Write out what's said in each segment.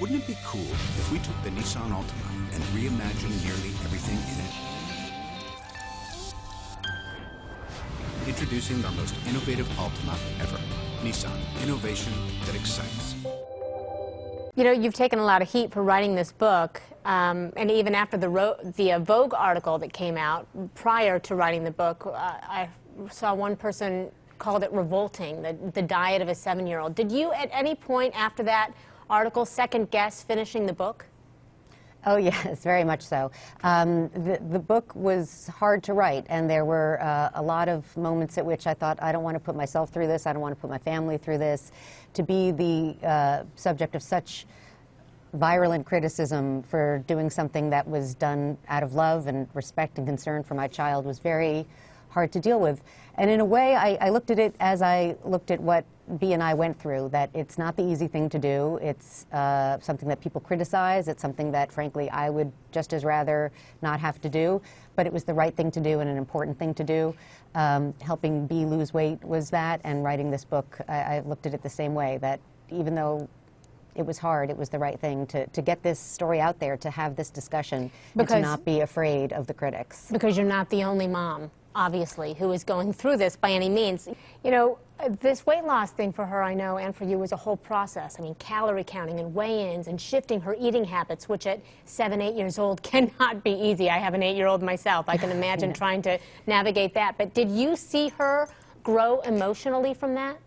Wouldn't it be cool if we took the Nissan Altima and reimagined nearly everything in it? Introducing our most innovative Altima ever. Nissan, innovation that excites. You know, you've taken a lot of heat for writing this book, and even after the Vogue article that came out prior to writing the book, I saw one person called it revolting, the diet of a 7-year-old. Did you at any point after that article second guess finishing the book? Oh yes, very much so. The book was hard to write, and there were a lot of moments at which I thought, I don't want to put myself through this, I don't want to put my family through this. To be the subject of such virulent criticism for doing something that was done out of love and respect and concern for my child was very hard to deal with. And in a way, I looked at it as I looked at what Bea and I went through, that it's not the easy thing to do. It's something that people criticize. It's something that, frankly, I would just as rather not have to do. But it was the right thing to do and an important thing to do. Helping Bea lose weight was that, and writing this book, I looked at it the same way, that even though it was hard, it was the right thing to get this story out there, to have this discussion, and to not be afraid of the critics. Because you're not the only mom, obviously, who is going through this by any means. You know, this weight loss thing for her, I know, and for you, was a whole process. I mean, calorie counting and weigh-ins and shifting her eating habits, which at 7, 8 years old cannot be easy. I have an 8-year-old myself. I can imagine trying to navigate that. But did you see her grow emotionally from that?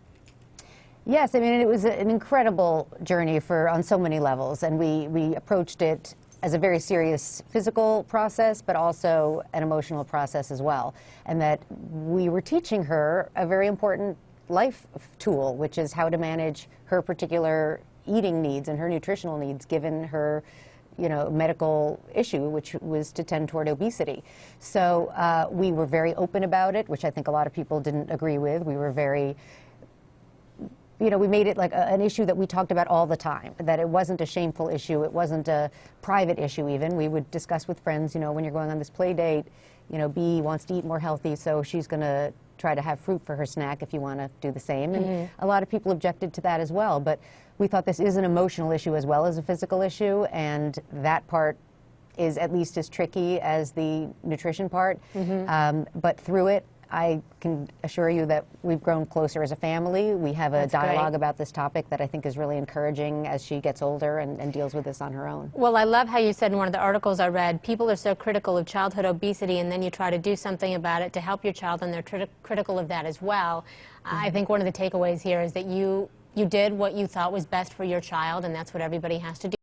Yes, I mean, it was an incredible journey on so many levels, and we approached it as a very serious physical process, but also an emotional process as well. And that we were teaching her a very important life tool, which is how to manage her particular eating needs and her nutritional needs, given her, you know, medical issue, which was to tend toward obesity. So we were very open about it, which I think a lot of people didn't agree with. We were very, you know, we made it like an issue that we talked about all the time, that it wasn't a shameful issue, it wasn't a private issue even. We would discuss with friends, you know, when you're going on this play date, you know, Bea wants to eat more healthy, so she's going to try to have fruit for her snack if you want to do the same. And a lot of people objected to that as well, but we thought this is an emotional issue as well as a physical issue, and that part is at least as tricky as the nutrition part. But through it, I can assure you that we've grown closer as a family. We have a dialogue about this topic that I think is really encouraging as she gets older and deals with this on her own. Well, I love how you said in one of the articles I read, people are so critical of childhood obesity, and then you try to do something about it to help your child, and they're critical of that as well. I think one of the takeaways here is that you did what you thought was best for your child, and that's what everybody has to do.